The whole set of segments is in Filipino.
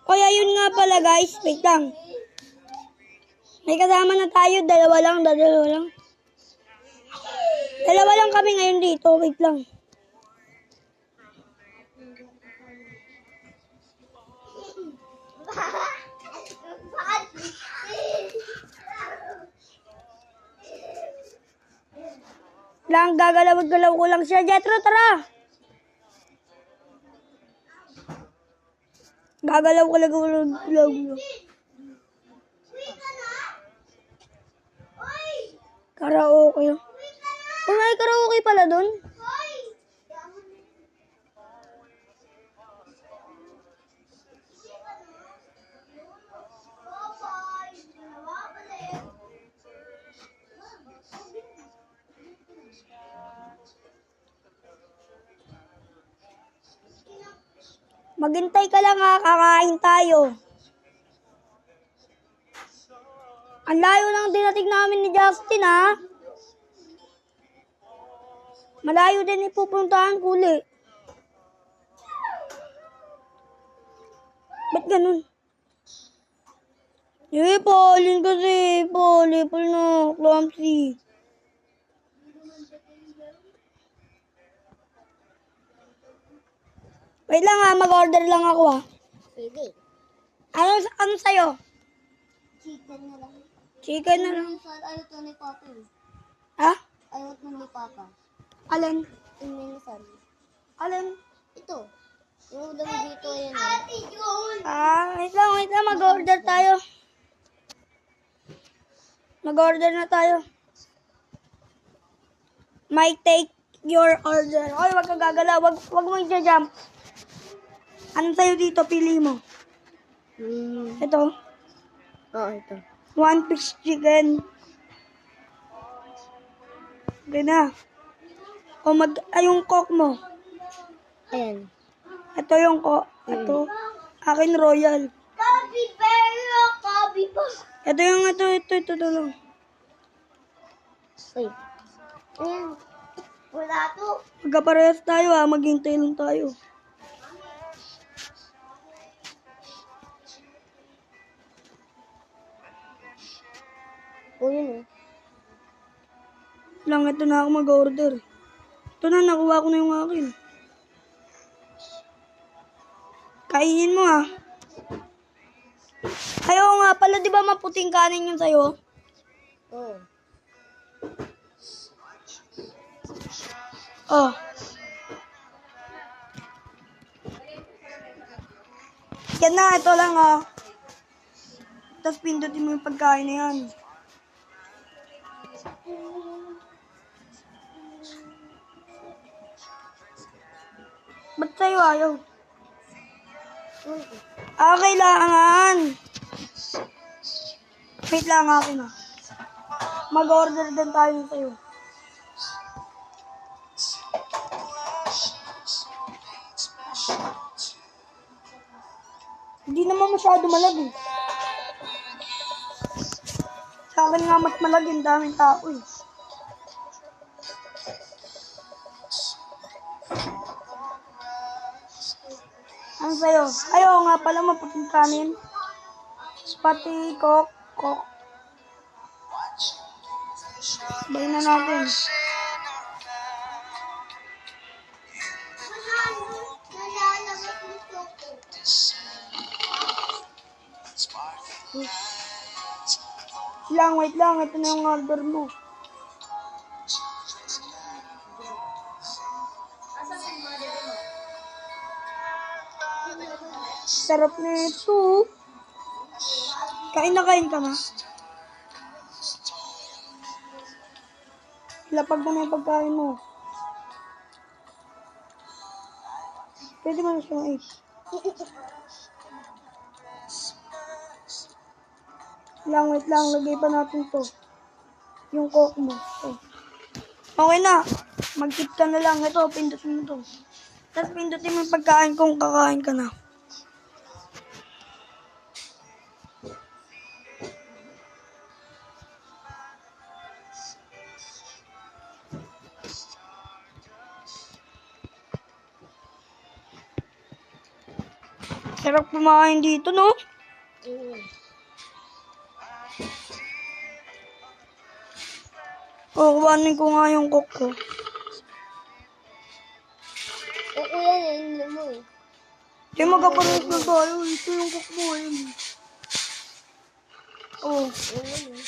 Kaya yun nga pala guys, wait lang. May kasama na tayo, dalawa lang. Dalawa lang kami ngayon dito, wait lang. Lang, gagalaw ko lang siya. Jetro, tara! Gagalaw ko lang. Karaoke. Oh, may karaoke pala dun. Maghintay ka lang ha, kakain tayo. Ang layo ng dinating namin ni Justin ha. Malayo din ipupuntahan ko ulit. Ba't ganun? Paulin kasi. Paul na. Clumsy. Wait lang ha, mag-order lang ako ha. Pwede. Ano sa'yo? Chicken na lang. Chicken na lang. Ayaw to ni Papa eh. Ha? Ayaw to ni Papa. Alin? Ininisan. Alin? Ito. Yung ulam dito yan. Wait lang, mag-order tayo. Mag-order na tayo. Might take your order. Oy, wag ka gagala, wag mo i-jump. Ano sa'yo dito, pili mo? Ito, Oo, ito. 1 piece chicken. Okay na. O yung coke mo. Ayan. Ito yung coke. Ito. Akin royal. Ito yung ito lang. Uy. Ayan. Wala to. Magkaparehas tayo ha, maghintay lang tayo. O yun Lang, ito na ako mag-order. Ito na, nakuha ko na yung akin. Kainin mo ha. Ayaw nga pala, di ba maputing kanin yun sa'yo? Oo. Oh. Yan na, ito lang ha. Tapos pindutin mo yung pagkain na yan. Ba't sa'yo ayaw? Kailangan. Wait lang akin ha. Mag-order din tayo sa'yo. Hindi naman masyado malag eh. Sa akin nga mas malag, yung daming tao eh. Ano sa'yo? Ayaw nga pala, maputing kanin. Pati coke. Bayin na natin. Wait lang. Ito na yung order mo. Sarap na ito. Kain ka na. Lapag mo na yung pagkain mo. Pwede mo na siya ma-eat. Wait lang. Lagay pa natin to. Yung coke mo. Oh. Okay na. Mag-tip ka na lang. Ito, pindutin mo to. Tapos pindutin mo yung pagkain kung kakain ka na. Sarap kumain dito, no? Oo. Kukuhanin ko nga yung coke ko. O kuya, nainom mo eh. Di magkaparos na tayo. Ito yung coke mo. Ayun. Oh, Ayun eh.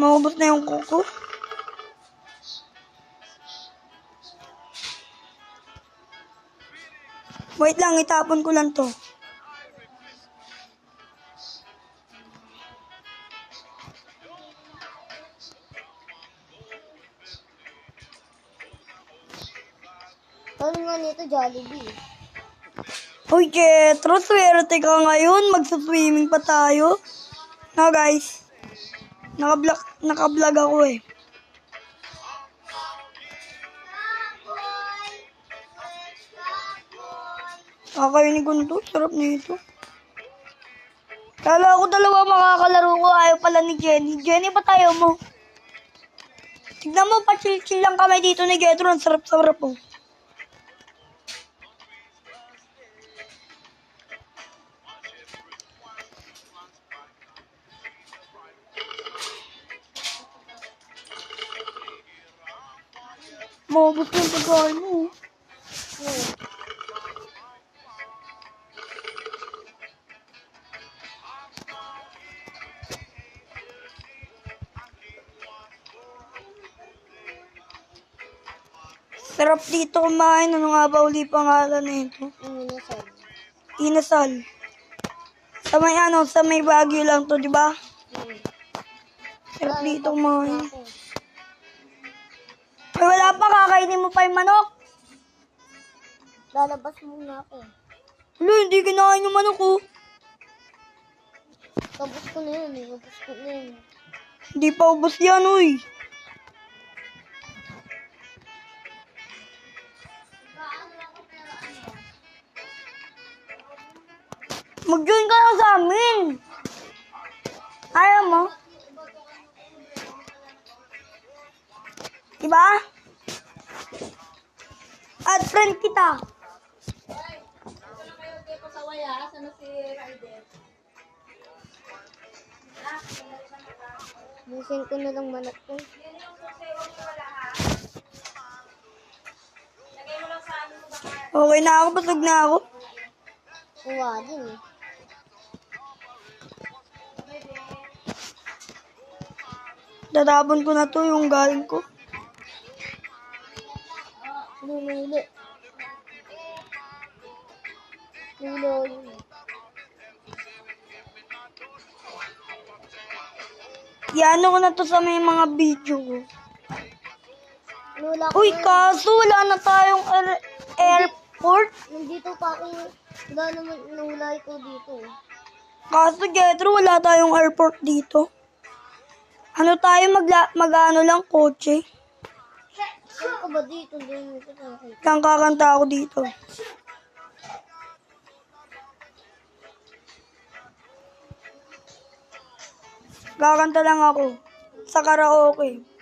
maubos na yung coke ko. Wait lang, itapon ko lang to. Tawag nga nito, Jollibee. Uy, Jetro, swerte ka ngayon. Magsa-swimming pa tayo. No, guys. Naka-vlog ako eh. Kakainig ko na to. Sarap na ito. Kala ko dalawa makakalaro ko. Ayaw pala ni Jenny. Jenny, ba't ayaw mo? Tignan mo, pa-chill-chill lang kami dito ni Jetro. Ang sarap-sarap po. Maubos na yung pagkain mo. Oo. Sarap dito kumain. Ano nga ba uli pangalan na ito? Ang minasal. Inasal. Sa may Baguio lang to, di ba? Oo. Sarap dito kumain. Ay, wala pa, kakainin mo pa yung manok. Lalabas muna ako. Wala, hindi kinain yung manok ko. Tapos ko na yun eh. Tapos ko na yun. Hindi pa ubos yan, uy. Mag-join ka na sa amin. Ayaw mo? Diba? At friend kita. Busin ko na lang manok ko. Okay na ako, busog na ako. Kuha din eh. Tatapon ko na to yung galing ko. Lumili. Lulo yun eh. Iano ko na to sa may mga video ko. Lula ko Uy, na yun. kaso wala na tayong airport. Nandito pa ako. Wala naman nahulay ko dito. Kaso, Jetro, wala tayong airport dito. Ano tayo, mag-ano lang, kotse. Saan ka ba dito? Doon ko nakita. Kang kakanta ako dito. Kakanta lang ako. Sa karaoke.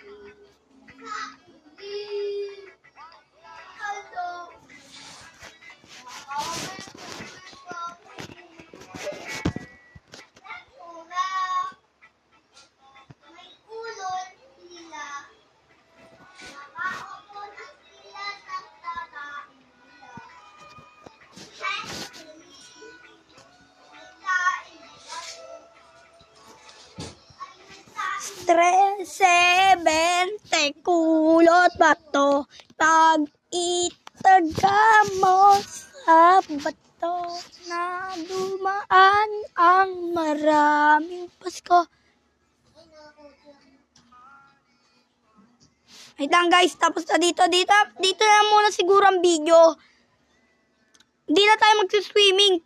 Tresebente kulot bato pag itaga mo sa bato na dumaan ang maraming Pasko. Wait lang guys, tapos na dito na muna siguro ang video. Hindi na tayo magsiswimming.